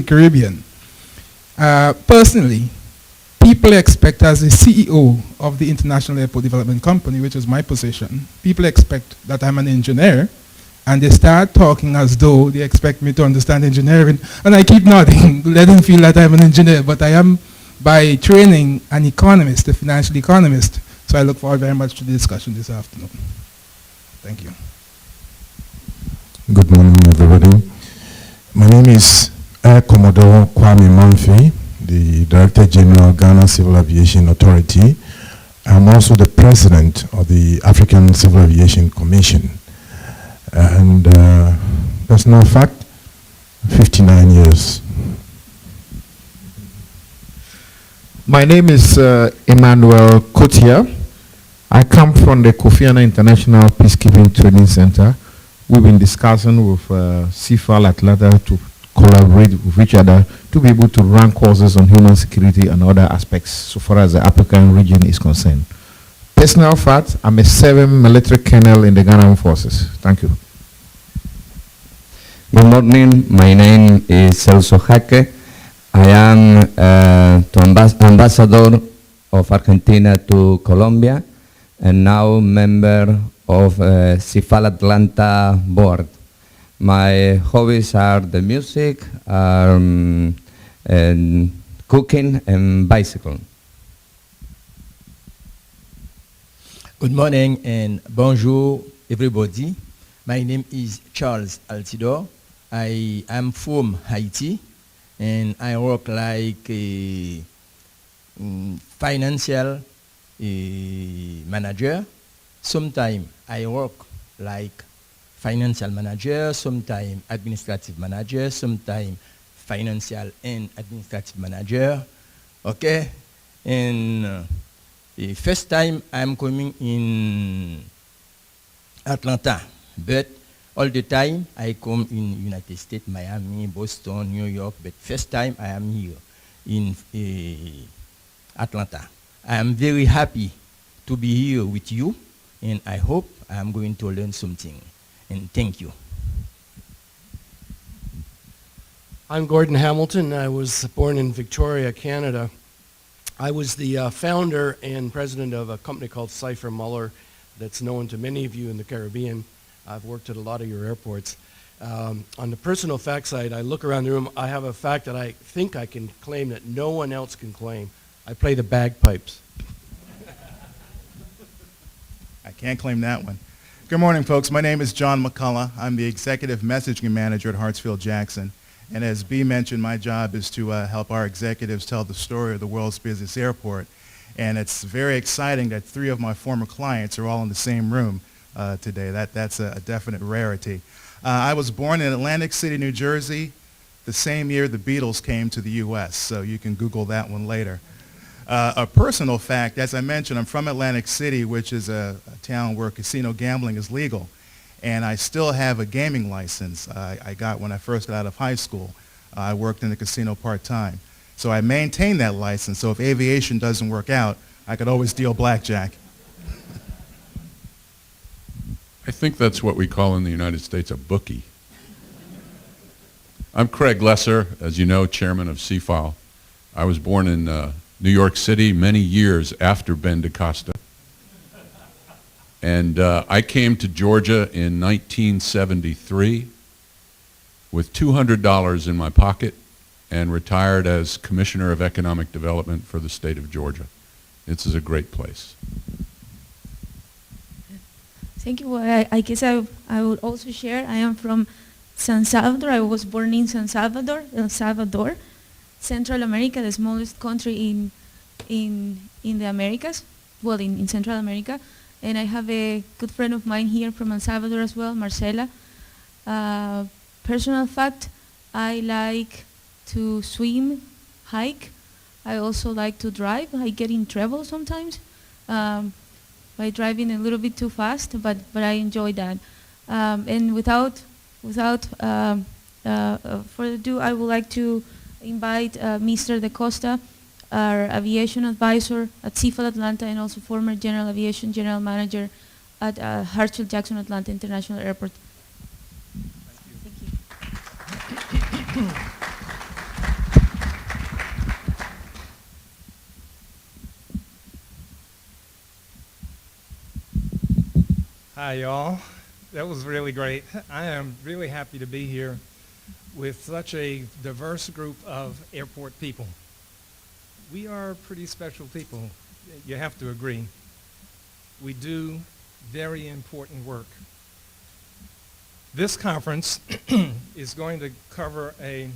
Caribbean. Personally, people expect, as the CEO of the International Airport Development Company, which is my position, people expect that I'm an engineer, and they start talking as though they expect me to understand engineering, and I keep nodding, let them feel that I'm an engineer, but I am, by training, an economist, a financial economist. So I look forward very much to the discussion this afternoon. Thank you. Good morning, everybody. My name is Air Commodore Kwame Murphy, the Director General, Ghana Civil Aviation Authority. I'm also the President of the African Civil Aviation Commission. And personal fact, 59 years. My name is Emmanuel Kotia. I come from the Kofi Annan International Peacekeeping Training Center. We've been discussing with CIFAL Atlanta to collaborate with each other to be able to run courses on human security and other aspects so far as the African region is concerned. Personal fact, I'm a 7 military colonel in the Ghana Armed Forces. Thank you. Good morning. My name is Celso Jaque. I am ambassador of Argentina to Colombia and now member of CIFAL Atlanta board. My hobbies are the music, and cooking and bicycle. Good morning and bonjour everybody. My name is Charles Altidore. I am from Haiti and I work like a financial manager. Sometimes I work like financial manager, sometimes administrative manager, sometimes financial and administrative manager. Okay, and the first time I'm coming in Atlanta, but all the time I come in United States, Miami, Boston, New York, but first time I am here in Atlanta. I am very happy to be here with you, and I hope I am going to learn something. And thank you. I'm Gordon Hamilton. I was born in Victoria, Canada. I was the founder and president of a company called Cypher Muller that's known to many of you in the Caribbean. I've worked at a lot of your airports. On the personal fact side, I look around the room, I have a fact that I think I can claim that no one else can claim. I play the bagpipes. I can't claim that one. Good morning, folks. My name is John McCullough. I'm the Executive Messaging Manager at Hartsfield-Jackson. And as B mentioned, my job is to help our executives tell the story of the world's busiest airport. And it's very exciting that 3 of my former clients are all in the same room today. That's a definite rarity. I was born in Atlantic City, New Jersey, the same year the Beatles came to the U.S., so you can Google that one later. A personal fact, as I mentioned, I'm from Atlantic City, which is a town where casino gambling is legal. And I still have a gaming license I got when I first got out of high school. I worked in the casino part-time. So I maintain that license, so if aviation doesn't work out, I could always deal blackjack. I think that's what we call in the United States a bookie. I'm Craig Lesser, as you know, chairman of CIFAL. I was born in New York City many years after Ben DaCosta. And I came to Georgia in 1973 with $200 in my pocket and retired as Commissioner of Economic Development for the state of Georgia. This is a great place. Thank you. I guess I would also share. I am from San Salvador. I was born in San Salvador, El Salvador, Central America, the smallest country in the Americas, well, in Central America. And I have a good friend of mine here from El Salvador as well, Marcela. Personal fact, I like to swim, hike. I also like to drive. I get in trouble sometimes by driving a little bit too fast, but I enjoy that. And without further ado, I would like to invite Mr. DaCosta, our aviation advisor at CIFAL Atlanta and also former General Aviation General Manager at Hartsfield-Jackson Atlanta International Airport. Thank you. Hi, y'all. That was really great. I am really happy to be here with such a diverse group of airport people. We are pretty special people. You have to agree. We do very important work. This conference is going to cover a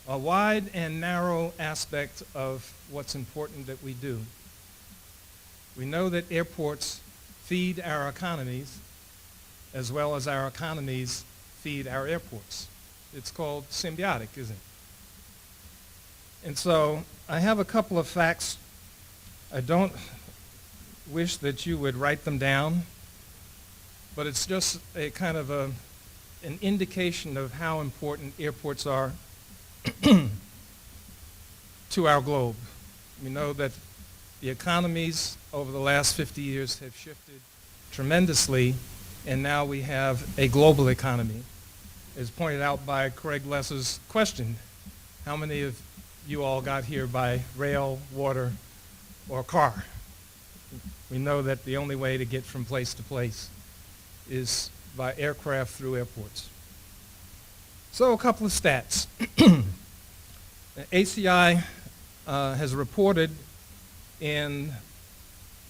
wide and narrow aspect of what's important that we do. We know that airports feed our economies as well as our economies feed our airports. It's called symbiotic, isn't it? And so I have a couple of facts. I don't wish that you would write them down, but it's just a kind of an indication of how important airports are to our globe. We know that the economies over the last 50 years have shifted tremendously, and now we have a global economy. As pointed out by Craig Lesser's question, how many of you all got here by rail, water, or car? We know that the only way to get from place to place is by aircraft through airports. So a couple of stats. ACI has reported in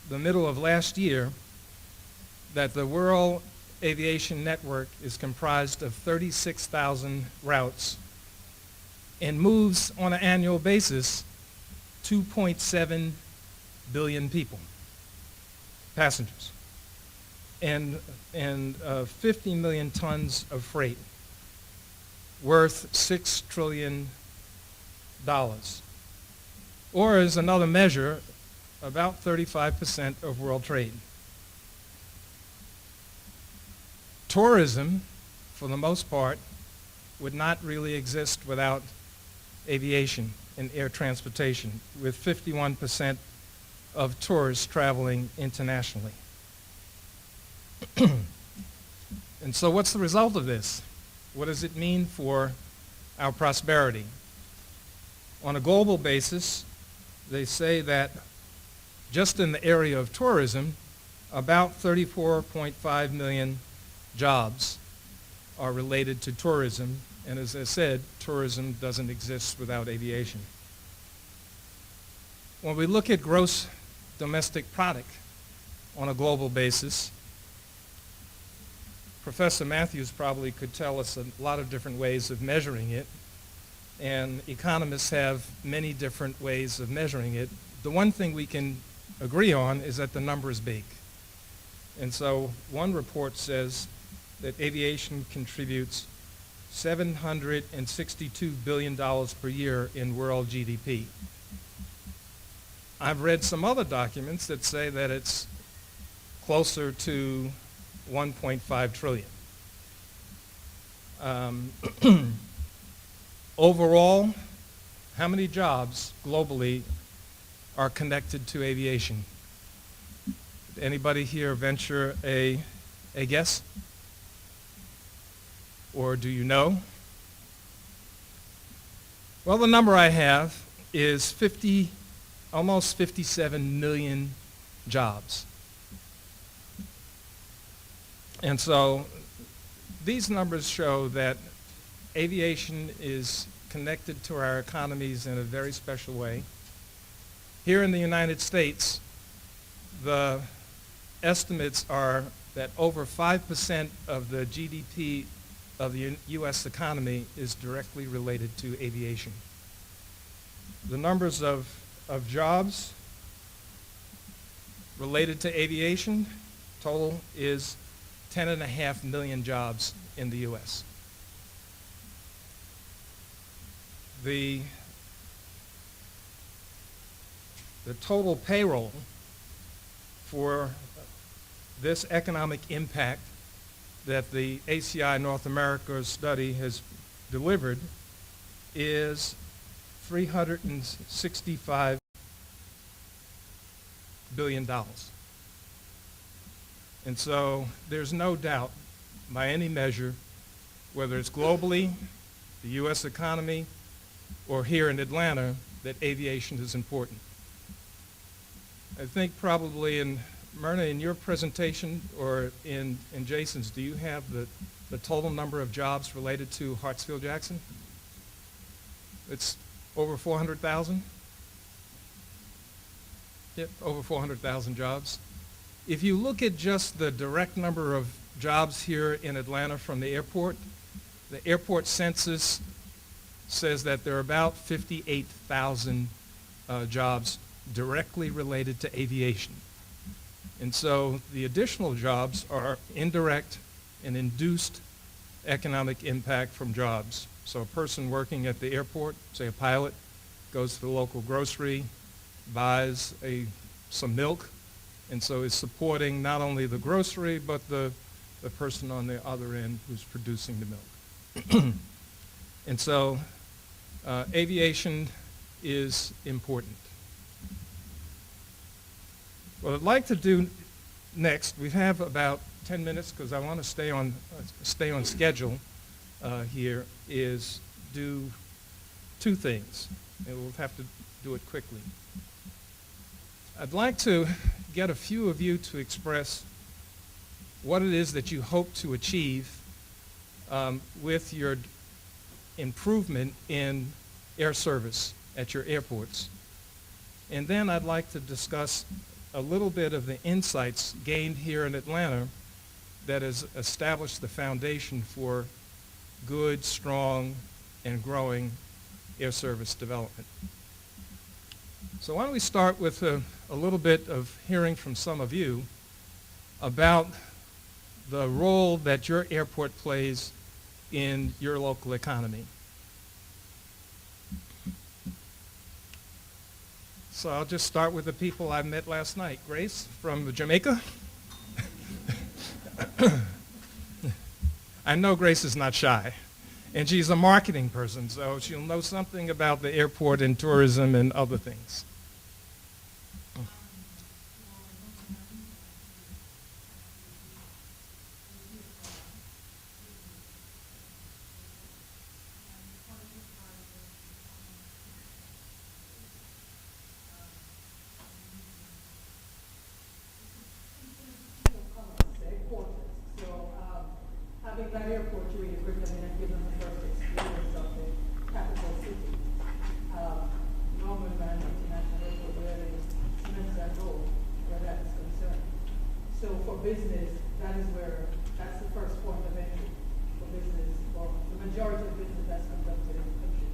the middle of last year that the World Aviation Network is comprised of 36,000 routes and moves on an annual basis 2.7 billion people, passengers, and 50 million tons of freight worth $6 trillion. Or as another measure, about 35% of world trade. Tourism, for the most part, would not really exist without aviation and air transportation, with 51% of tourists traveling internationally. And so what's the result of this? What does it mean for our prosperity? On a global basis, they say that just in the area of tourism, about 34.5 million jobs are related to tourism, and as I said, tourism doesn't exist without aviation. When we look at gross domestic product on a global basis, Professor Matthews probably could tell us a lot of different ways of measuring it, and economists have many different ways of measuring it. The one thing we can agree on is that the number is big. And so one report says that aviation contributes $762 billion per year in world GDP. I've read some other documents that say that it's closer to 1.5 trillion. Overall, how many jobs globally are connected to aviation? Did anybody here venture a guess? Or do you know? Well, the number I have is almost 57 million jobs. And so these numbers show that aviation is connected to our economies in a very special way. Here in the United States, the estimates are that over 5% of the GDP of the U.S. economy is directly related to aviation. The numbers of jobs related to aviation total is 10.5 million jobs in the U.S. The total payroll for this economic impact that the ACI North America study has delivered is $365 billion. And so there's no doubt by any measure, whether it's globally, the U.S. economy, or here in Atlanta, that aviation is important. I think probably in Myrna, in your presentation or in Jason's, do you have the total number of jobs related to Hartsfield-Jackson? It's over 400,000? Yep, over 400,000 jobs. If you look at just the direct number of jobs here in Atlanta from the airport census says that there are about 58,000 jobs directly related to aviation. And so the additional jobs are indirect and induced economic impact from jobs. So a person working at the airport, say a pilot, goes to the local grocery, buys some milk, and so is supporting not only the grocery, but the person on the other end who's producing the milk. And so aviation is important. What I'd like to do next, we have about 10 minutes because I want to stay on schedule here, is do two things, and we'll have to do it quickly. I'd like to get a few of you to express what it is that you hope to achieve with your improvement in air service at your airports. And then I'd like to discuss a little bit of the insights gained here in Atlanta that has established the foundation for good, strong, and growing air service development. So why don't we start with a little bit of hearing from some of you about the role that your airport plays in your local economy. So I'll just start with the people I met last night. Grace from Jamaica. I know Grace is not shy, and she's a marketing person, so she'll know something about the airport and tourism and other things. Having that airport to really bring them in and give them the first experience of the capital city. Norman ran International Airport where they cement that goal, where that is concerned. So for business, that's the first point of entry for business, for the majority of business that's conducted in the country.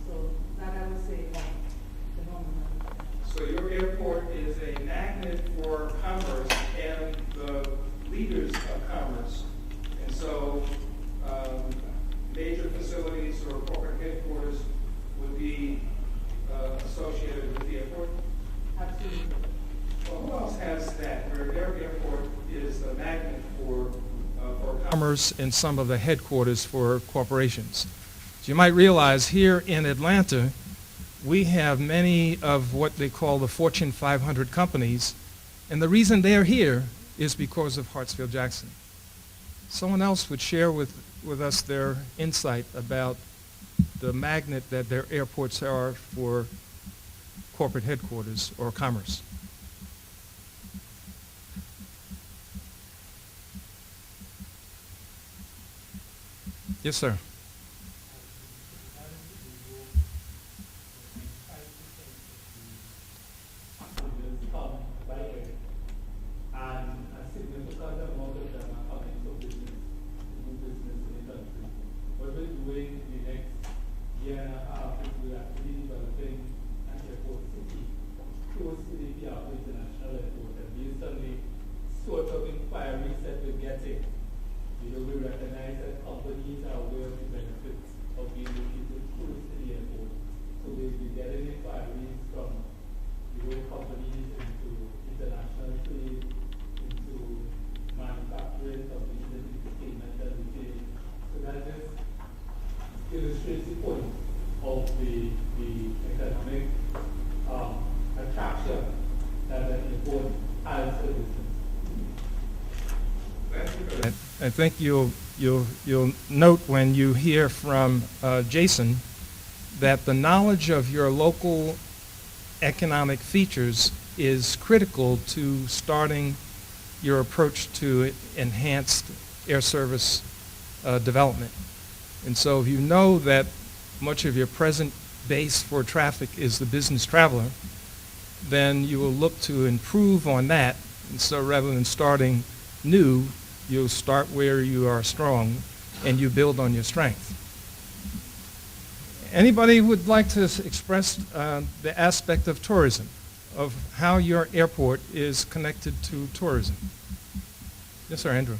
So that I would say the Norman ran. So your airport is a magnet for commerce and the leaders of commerce. So major facilities or corporate headquarters would be associated with the airport? Absolutely. Well, who else has that, where their airport is a magnet for commerce and some of the headquarters for corporations? So you might realize here in Atlanta, we have many of what they call the Fortune 500 companies, and the reason they're here is because of Hartsfield-Jackson. Someone else would share with us their insight about the magnet that their airports are for corporate headquarters or commerce. Yes, sir. I think you'll note when you hear from Jason that the knowledge of your local economic features is critical to starting your approach to enhanced air service development. And so if you know that much of your present base for traffic is the business traveler, then you will look to improve on that. And so rather than starting new, you'll start where you are strong and you build on your strength. Anybody would like to express the aspect of tourism, of how your airport is connected to tourism? Yes, sir, Andrew.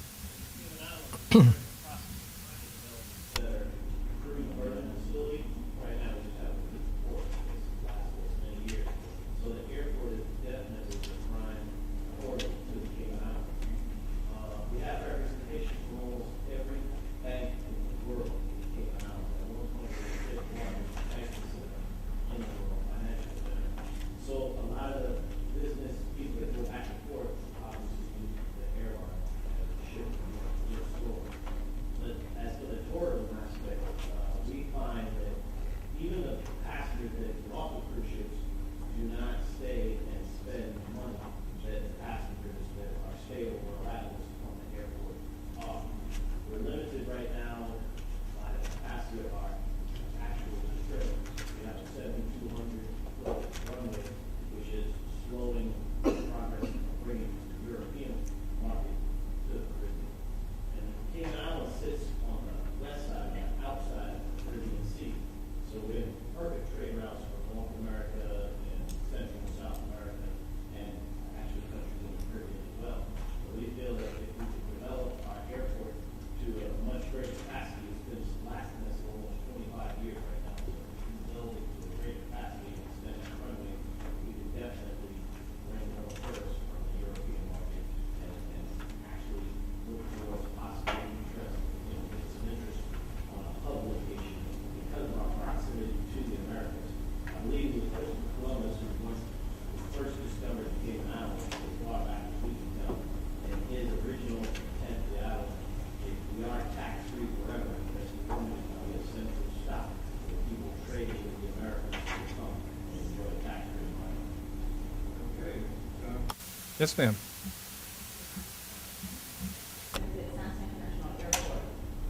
Yes, ma'am.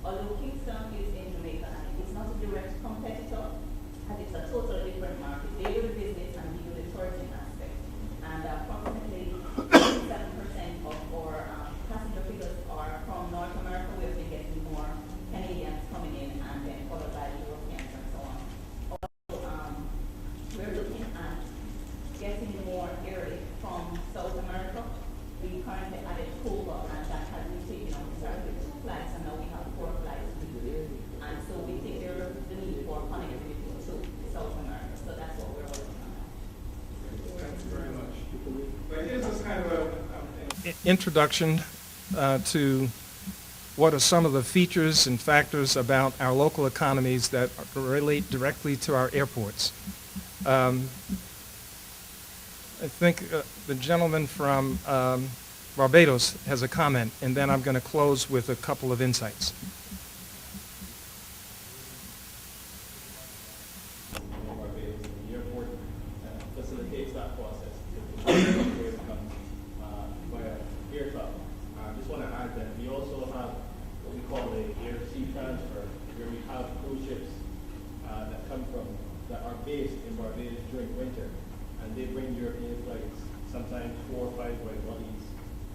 Although Kingston is in Jamaica and it's not a direct competitor, and it's a totally different market. They do the business and we do the tourism aspect. And approximately 7% of our passenger figures are from North America. We've been getting more Canadians coming in and then followed by Europeans and so on. Also, we're looking at getting more air from South America. We currently added Cuba, and that has been taken on. We started with 2 flights, and now we have 4 flights weekly. And so we think there's the need for connectivity to South America. So that's what we're working on now. Thank you very much. But here's this kind of an introduction to what are some of the features and factors about our local economies that relate directly to our airports. I think the gentleman from Barbados has a comment, and then I'm going to close with a couple of insights. Barbados, the airport facilitates that process via air travel. I just want to add that we also have what we call the air-sea transfer, where we have cruise ships that are based in Barbados during winter. And they bring European flights, sometimes 4 or 5 wide bodies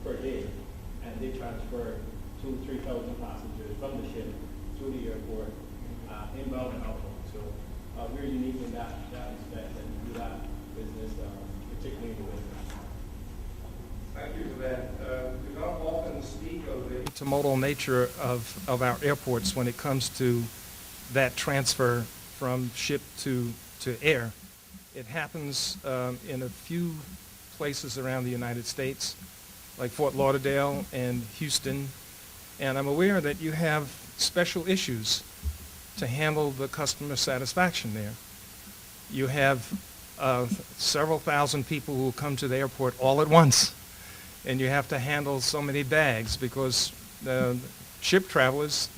per day, and they transfer 2,000 to 3,000 passengers from the ship to the airport, inbound and outbound. So we're unique in that aspect, and we do that business, particularly in the winter. Thank you for that. We don't often speak of the intermodal nature of our airports when it comes to that transfer from ship to air. It happens in a few places around the United States, like Fort Lauderdale and Houston. And I'm aware that you have special issues to handle the customer satisfaction there. You have several thousand people who come to the airport all at once, and you have to handle so many bags because the ship travelers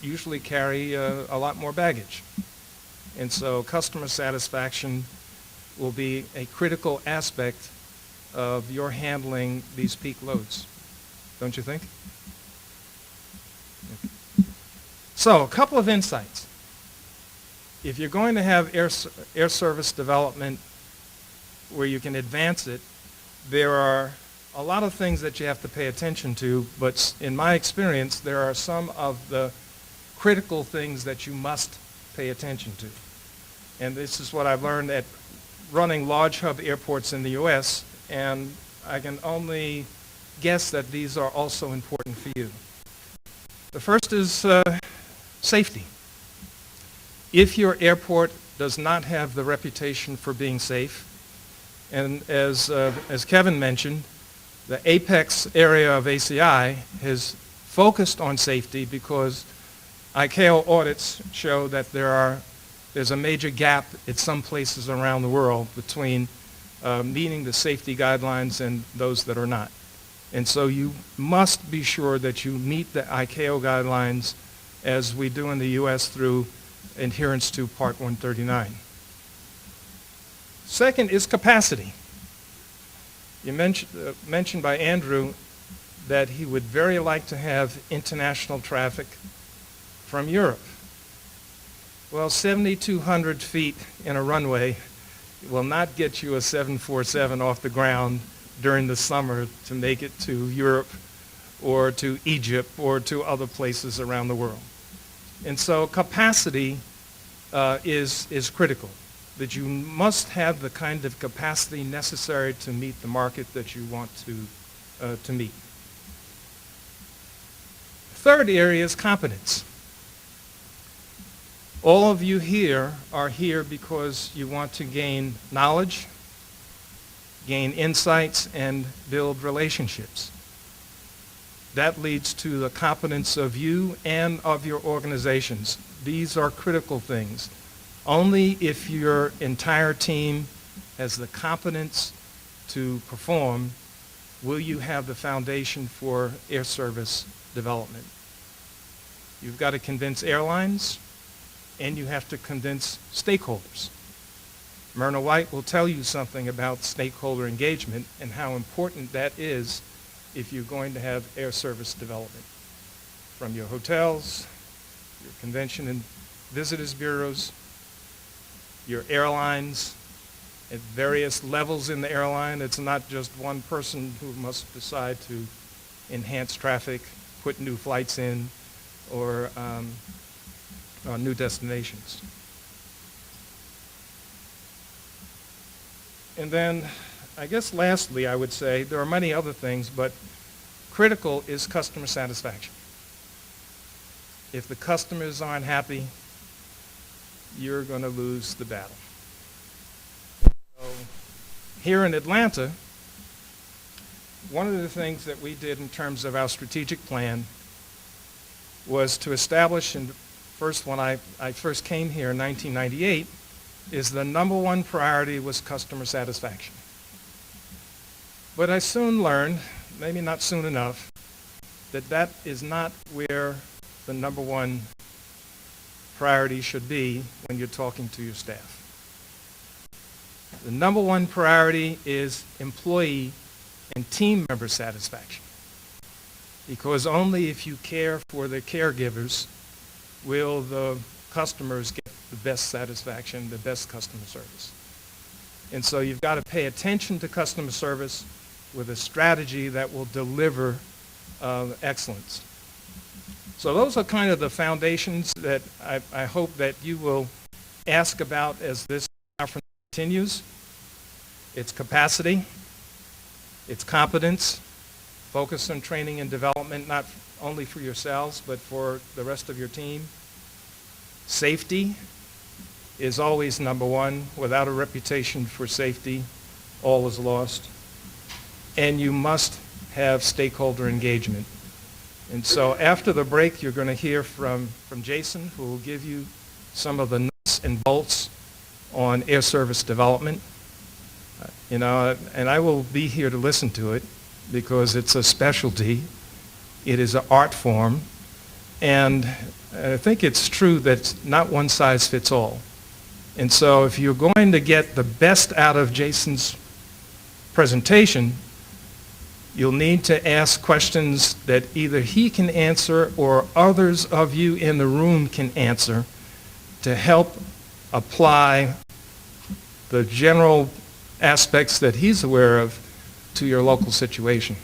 usually carry a lot more baggage. And so customer satisfaction will be a critical aspect of your handling these peak loads, don't you think? So, a couple of insights. If you're going to have air service development where you can advance it, there are a lot of things that you have to pay attention to, but in my experience, there are some of the critical things that you must pay attention to. And this is what I've learned at running large hub airports in the U.S., and I can only guess that these are also important for you. The first is safety. If your airport does not have the reputation for being safe, and as Kevin mentioned, the apex area of ACI has focused on safety because ICAO audits show that there's a major gap at some places around the world between meeting the safety guidelines and those that are not. And so you must be sure that you meet the ICAO guidelines as we do in the U.S. through adherence to Part 139. Second is capacity. You mentioned by Andrew that he would very like to have international traffic from Europe. Well, 7,200 feet in a runway will not get you a 747 off the ground during the summer to make it to Europe or to Egypt or to other places around the world. And so capacity is critical, that you must have the kind of capacity necessary to meet the market that you want to meet. Third area is competence. All of you here are here because you want to gain knowledge, gain insights, and build relationships. That leads to the competence of you and of your organizations. These are critical things. Only if your entire team has the competence to perform will you have the foundation for air service development. You've got to convince airlines, and you have to convince stakeholders. Myrna White will tell you something about stakeholder engagement and how important that is if you're going to have air service development. From your hotels, your convention and visitors bureaus, your airlines, at various levels in the airline. It's not just one person who must decide to enhance traffic, put new flights in, or new destinations. And then, I guess lastly, I would say, there are many other things, but critical is customer satisfaction. If the customers aren't happy, you're going to lose the battle. So, here in Atlanta, one of the things that we did in terms of our strategic plan was to establish, and first when I first came here in 1998, is the number one priority was customer satisfaction. But I soon learned, maybe not soon enough, that that is not where the number one priority should be when you're talking to your staff. The number one priority is employee and team member satisfaction. Because only if you care for the caregivers will the customers get the best satisfaction, the best customer service. And so you've got to pay attention to customer service with a strategy that will deliver excellence. So those are kind of the foundations that I hope that you will ask about as this conference continues. It's capacity, it's competence, focus on training and development, not only for yourselves, but for the rest of your team. Safety is always number one. Without a reputation for safety, all is lost. And you must have stakeholder engagement. And so after the break, you're going to hear from Jason, who will give you some of the nuts and bolts on air service development. And I will be here to listen to it because it's a specialty. It is an art form. And I think it's true that not one size fits all. And so if you're going to get the best out of Jason's presentation, you'll need to ask questions that either he can answer or others of you in the room can answer to help apply the general aspects that he's aware of to your local situation.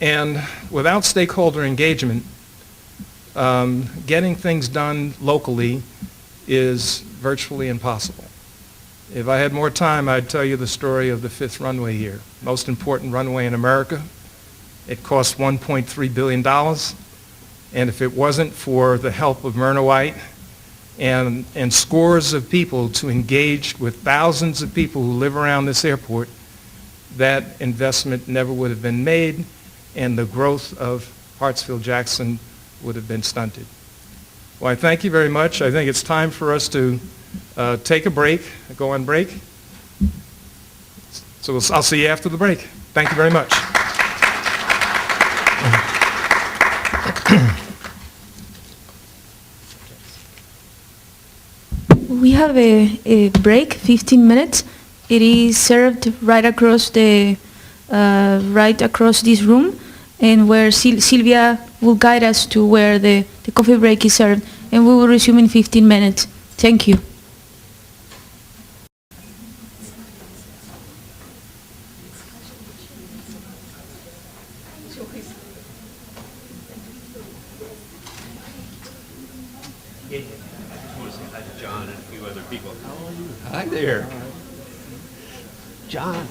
And without stakeholder engagement, getting things done locally is virtually impossible. If I had more time, I'd tell you the story of the 5th runway here, most important runway in America. It cost $1.3 billion, and if it wasn't for the help of Myrna White and scores of people to engage with thousands of people who live around this airport, that investment never would have been made, and the growth of Hartsfield-Jackson would have been stunted. Well, I thank you very much. I think it's time for us to take a break, go on break. So I'll see you after the break. Thank you very much. We have a break, 15 minutes. It is served right across this room, and where Sylvia will guide us to where the coffee break is served, and we will resume in 15 minutes. Thank you. John and a few other people. How are you? Hi there. John.